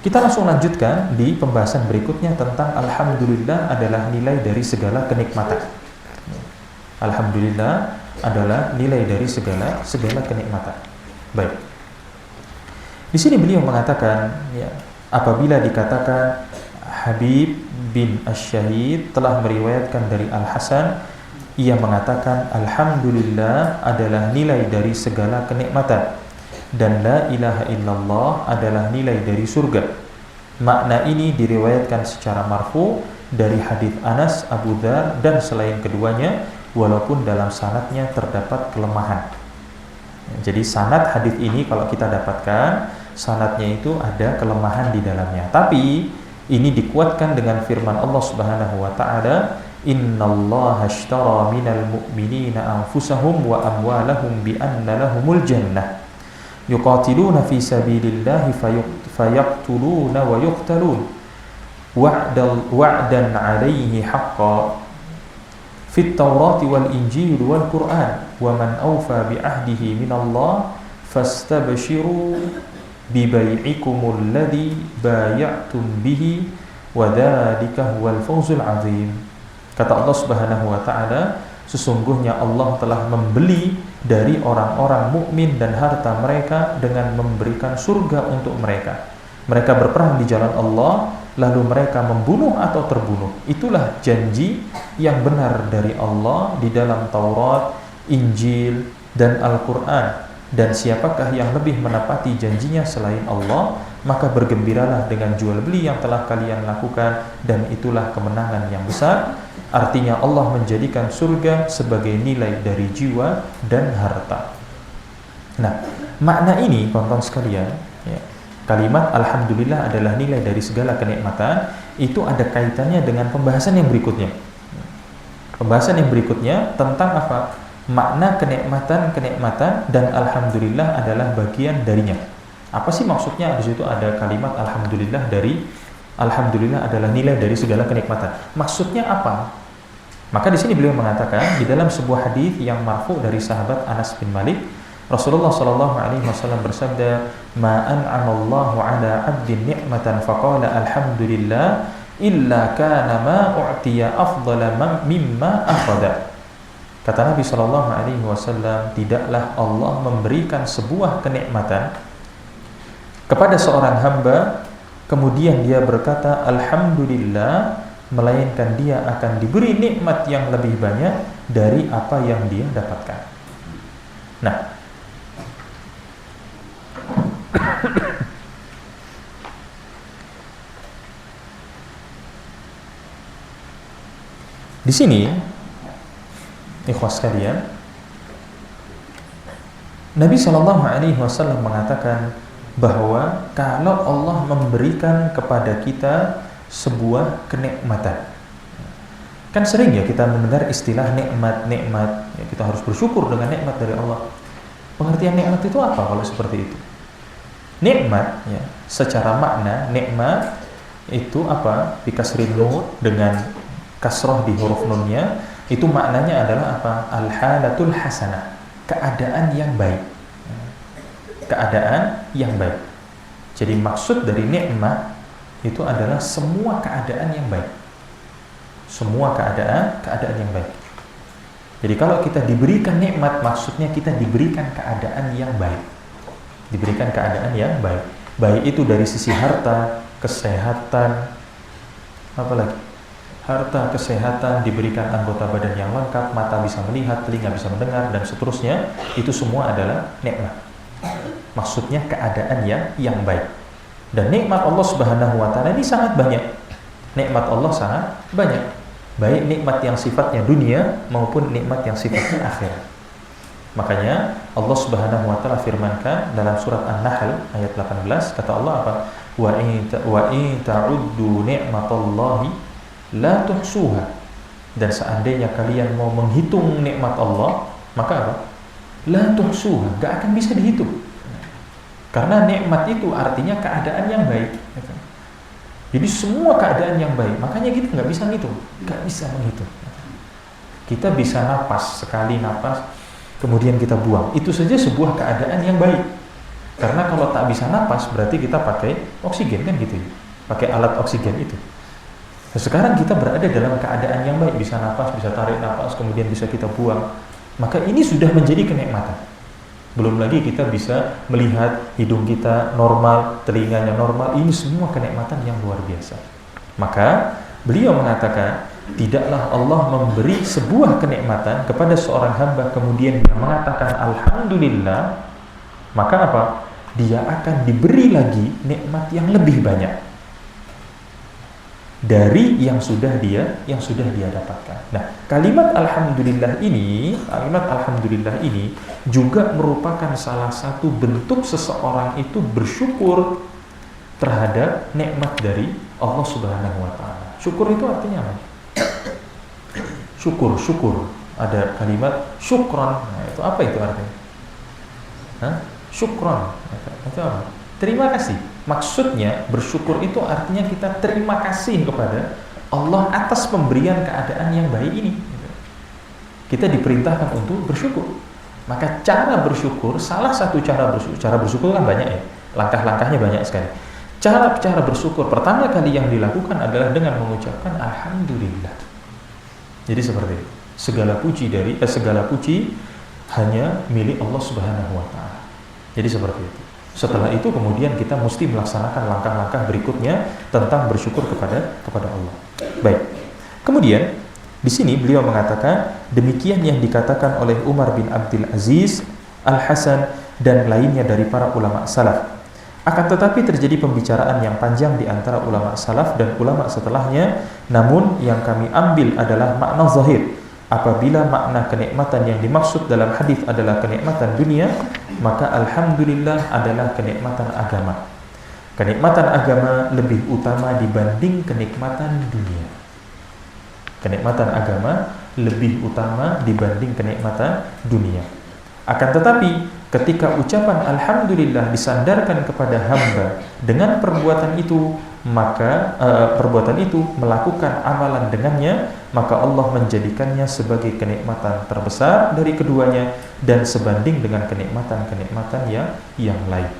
Kita langsung lanjutkan di pembahasan berikutnya tentang alhamdulillah adalah nilai dari segala kenikmatan. Alhamdulillah adalah nilai dari segala kenikmatan. Baik. Di sini beliau mengatakan, ya, apabila dikatakan Habib bin Asy-Syahid telah meriwayatkan dari Al-Hasan, ia mengatakan alhamdulillah adalah nilai dari segala kenikmatan dan la ilaha illallah adalah nilai dari surga. Makna ini diriwayatkan secara marfu dari hadis Anas, Abu Dzar dan selain keduanya, walaupun dalam sanadnya terdapat kelemahan. Jadi sanad hadis ini kalau kita dapatkan sanadnya itu ada kelemahan di dalamnya. Tapi ini dikuatkan dengan firman Allah Subhanahu wa taala, innallaha ashtara minal mu'minina anfusahum wa amwalahum bi anna lahumul jannah yuqatiluna fi sabilillahi fayaqtuluna wa yuqtalun wa'dan 'alaihi haqqan fit Taurati wal Injil wal Qur'an wa man awfa bi ahdihi minallah fastabshiru bi bai'ikumul ladzi bay'atum bihi wa dzalika huwal fawzul 'adzim. Kata Allah Subhanahu wa taala, sesungguhnya Allah telah membeli dari orang-orang mukmin dan harta mereka dengan memberikan surga untuk mereka. Mereka berperang di jalan Allah, lalu mereka membunuh atau terbunuh. Itulah janji yang benar dari Allah di dalam Taurat, Injil, dan Al-Quran. Dan siapakah yang lebih menepati janjinya selain Allah? Maka bergembiralah dengan jual beli yang telah kalian lakukan, dan itulah kemenangan yang besar. Artinya Allah menjadikan surga sebagai nilai dari jiwa dan harta. Nah, makna ini kawan-kawan sekalian, ya, kalimat alhamdulillah adalah nilai dari segala kenikmatan, itu ada kaitannya dengan pembahasan yang berikutnya. Pembahasan yang berikutnya tentang apa? Makna kenikmatan dan alhamdulillah adalah bagian darinya. Apa sih maksudnya? Di situ ada kalimat alhamdulillah adalah nilai dari segala kenikmatan. Maksudnya apa? Maka di sini beliau mengatakan di dalam sebuah hadis yang marfu dari sahabat Anas bin Malik, Rasulullah sallallahu alaihi wasallam bersabda, "Ma an'amallahu 'ala 'abdin ni'matan faqala alhamdulillah illa kana ma u'tiya afdala mimma akhadha." Kata Nabi sallallahu alaihi wasallam, tidaklah Allah memberikan sebuah kenikmatan kepada seorang hamba kemudian dia berkata alhamdulillah, melainkan dia akan diberi nikmat yang lebih banyak dari apa yang dia dapatkan. Nah, di sini ikhwas sekalian, Nabi SAW mengatakan bahwa kalau Allah memberikan kepada kita sebuah kenikmatan, kan sering ya kita mendengar istilah nikmat, ya, kita harus bersyukur dengan nikmat dari Allah. Pengertian nikmat itu apa kalau seperti itu? Nikmat, ya, secara makna nikmat itu apa? Dikasrin nun dengan kasroh di huruf nunnya, itu maknanya adalah apa? Al-halatul hasanah, keadaan yang baik. Keadaan yang baik. Jadi maksud dari nikmat itu adalah semua keadaan yang baik. Semua keadaan yang baik. Jadi kalau kita diberikan nikmat, maksudnya kita diberikan keadaan yang baik. Diberikan keadaan yang baik. Baik itu dari sisi harta, kesehatan, apa lagi? Harta, kesehatan, diberikan anggota badan yang lengkap, mata bisa melihat, telinga bisa mendengar, dan seterusnya. Itu semua adalah nikmat. Maksudnya keadaan yang baik. Dan nikmat Allah Subhanahu wa taala ini sangat banyak. Nikmat Allah sangat banyak. Baik nikmat yang sifatnya dunia maupun nikmat yang sifatnya akhirat. Makanya Allah Subhanahu wa taala firmankan dalam surat An-Nahl ayat 18, kata Allah apa? Wa in ta'uddu ni'matallahi la tuhsuha. Dan seandainya kalian mau menghitung nikmat Allah, maka apa? La tuhsuha, enggak akan bisa dihitung. Karena nikmat itu artinya keadaan yang baik. Jadi semua keadaan yang baik, makanya kita nggak bisa ngitung, nggak bisa menghitung. Kita bisa napas, sekali napas, kemudian kita buang. Itu saja sebuah keadaan yang baik. Karena kalau tak bisa napas berarti kita pakai oksigen kan gitu ya, pakai alat oksigen itu. Nah, sekarang kita berada dalam keadaan yang baik, bisa napas, bisa tarik napas, kemudian bisa kita buang. Maka ini sudah menjadi kenikmatan. Belum lagi kita bisa melihat hidung kita normal, telinganya normal. Ini semua kenikmatan yang luar biasa. Maka beliau mengatakan, tidaklah Allah memberi sebuah kenikmatan kepada seorang hamba kemudian dia mengatakan alhamdulillah, maka apa? Dia akan diberi lagi nikmat yang lebih banyak dari yang sudah dia dapatkan. Nah, kalimat alhamdulillah ini juga merupakan salah satu bentuk seseorang itu bersyukur terhadap nikmat dari Allah Subhanahu wa taala. Syukur itu artinya apa? Syukur. Ada kalimat syukron. Nah, itu apa itu artinya? Syukron. Itu apa? Terima kasih. Maksudnya bersyukur itu artinya kita terima kasih kepada Allah atas pemberian keadaan yang baik ini. Kita diperintahkan untuk bersyukur. Maka cara bersyukur, salah satu cara bersyukur kan banyak ya. Langkah-langkahnya banyak sekali. Cara bersyukur pertama kali yang dilakukan adalah dengan mengucapkan alhamdulillah. Jadi seperti itu. Segala puji hanya milik Allah Subhanahu wa taala. Jadi seperti itu. Setelah itu kemudian kita mesti melaksanakan langkah-langkah berikutnya tentang bersyukur kepada Allah. Baik. Kemudian di sini beliau mengatakan demikian yang dikatakan oleh Umar bin Abdul Aziz, Al-Hasan dan lainnya dari para ulama salaf. Akan tetapi terjadi pembicaraan yang panjang di antara ulama salaf dan ulama setelahnya, namun yang kami ambil adalah makna zahir. Apabila makna kenikmatan yang dimaksud dalam hadis adalah kenikmatan dunia, maka alhamdulillah adalah kenikmatan agama. Kenikmatan agama lebih utama dibanding kenikmatan dunia. Kenikmatan agama lebih utama dibanding kenikmatan dunia. Akan tetapi ketika ucapan alhamdulillah disandarkan kepada hamba dengan perbuatan itu, maka perbuatan itu melakukan amalan dengannya, maka Allah menjadikannya sebagai kenikmatan terbesar dari keduanya dan sebanding dengan kenikmatan-kenikmatan yang lain.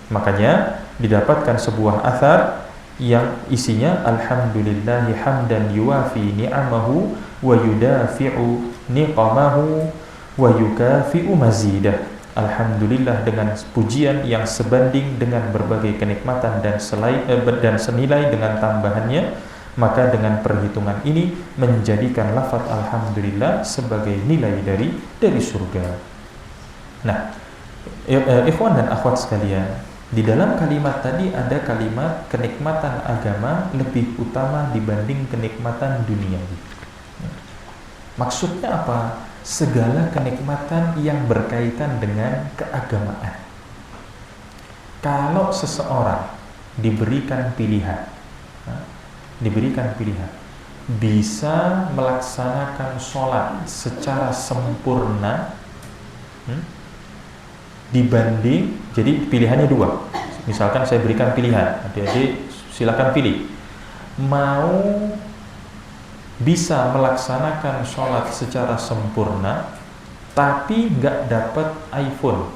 Makanya didapatkan sebuah athar yang isinya alhamdulillahi hamdan yuwafi ni'amahu wa yudafi'u niqamahu wa yukafi'u mazidah. Alhamdulillah dengan pujian yang sebanding dengan berbagai kenikmatan dan senilai dengan tambahannya, maka dengan perhitungan ini menjadikan lafaz alhamdulillah sebagai nilai dari surga. Nah, ikhwan dan akhwat sekalian, di dalam kalimat tadi ada kalimat kenikmatan agama lebih utama dibanding kenikmatan duniawi. Maksudnya apa? Segala kenikmatan yang berkaitan dengan keagamaan. Kalau seseorang diberikan pilihan, bisa melaksanakan sholat secara sempurna dibanding, jadi pilihannya dua. Misalkan saya berikan pilihan, adik-adik silakan pilih, mau bisa melaksanakan sholat secara sempurna tapi nggak dapat iPhone,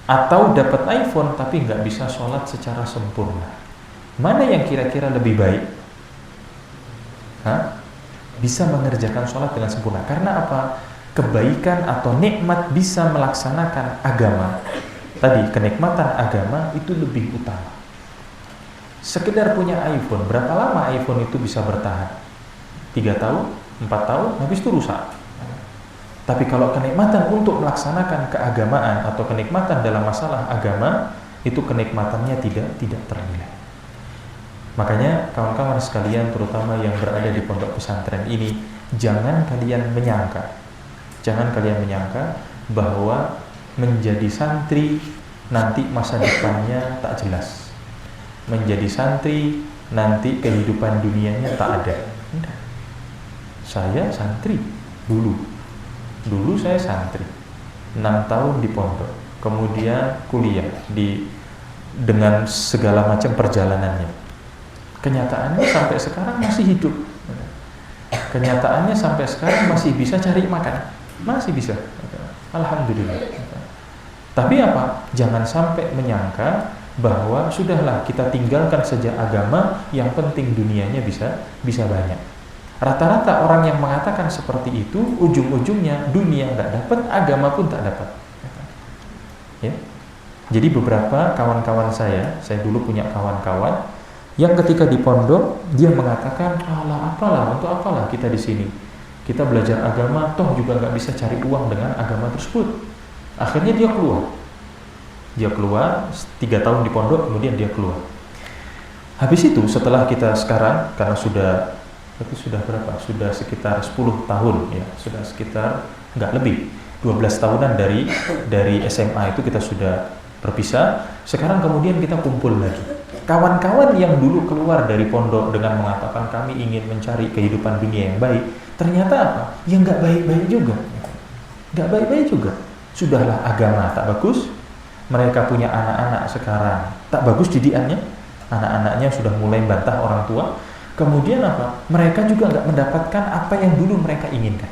atau dapat iPhone tapi nggak bisa sholat secara sempurna. Mana yang kira-kira lebih baik? Bisa mengerjakan sholat dengan sempurna. Karena apa? Kebaikan atau nikmat bisa melaksanakan agama tadi, kenikmatan agama itu lebih utama. Sekedar punya iPhone, berapa lama iPhone itu bisa bertahan? 3 tahun, 4 tahun, habis itu rusak. Tapi kalau kenikmatan untuk melaksanakan keagamaan atau kenikmatan dalam masalah agama, itu kenikmatannya tidak ternilai. Makanya kawan-kawan sekalian, terutama yang berada di pondok pesantren ini, jangan kalian menyangka bahwa menjadi santri nanti masa depannya tak jelas. Menjadi santri nanti kehidupan dunianya tak ada. Enggak. Saya santri dulu saya santri 6 tahun di pondok, kemudian kuliah dengan segala macam perjalanannya. Kenyataannya sampai sekarang masih hidup. Kenyataannya sampai sekarang masih bisa cari makan, masih bisa. Alhamdulillah. Tapi apa? Jangan sampai menyangka bahwa sudahlah kita tinggalkan saja agama, yang penting dunianya bisa banyak. Rata-rata orang yang mengatakan seperti itu, ujung-ujungnya dunia nggak dapat, agama pun tak dapat. Ya. Jadi beberapa kawan-kawan saya dulu punya kawan-kawan yang ketika di pondok dia mengatakan, apalah, untuk apalah kita di sini? Kita belajar agama, toh juga nggak bisa cari uang dengan agama tersebut. Akhirnya dia keluar. Dia keluar 3 tahun di pondok, kemudian dia keluar. Habis itu setelah kita sekarang, karena sudah berapa? Sudah sekitar 10 tahun ya, sudah sekitar nggak lebih 12 tahunan dari SMA itu kita sudah berpisah. Sekarang kemudian kita kumpul lagi. Kawan-kawan yang dulu keluar dari pondok dengan mengatakan kami ingin mencari kehidupan dunia yang baik, ternyata apa? Ya nggak baik-baik juga. Nggak baik-baik juga. Sudahlah agama tak bagus, mereka punya anak-anak sekarang tak bagus didikannya, anak-anaknya sudah mulai bantah orang tua. Kemudian apa? Mereka juga nggak mendapatkan apa yang dulu mereka inginkan.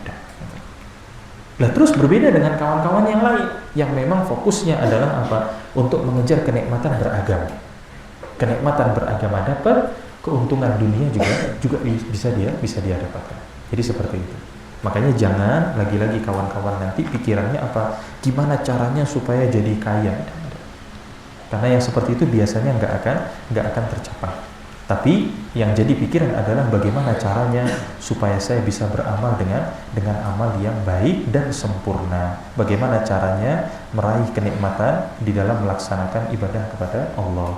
Lah terus berbeda dengan kawan-kawan yang lain yang memang fokusnya adalah apa? Untuk mengejar kenikmatan beragama. Kenikmatan beragama dapat, keuntungan dunia juga bisa dia dapatkan. Jadi seperti itu. Makanya jangan lagi-lagi kawan-kawan nanti pikirannya apa? Gimana caranya supaya jadi kaya? Karena yang seperti itu biasanya nggak akan tercapai. Tapi yang jadi pikiran adalah bagaimana caranya supaya saya bisa beramal dengan amal yang baik dan sempurna. Bagaimana caranya meraih kenikmatan di dalam melaksanakan ibadah kepada Allah.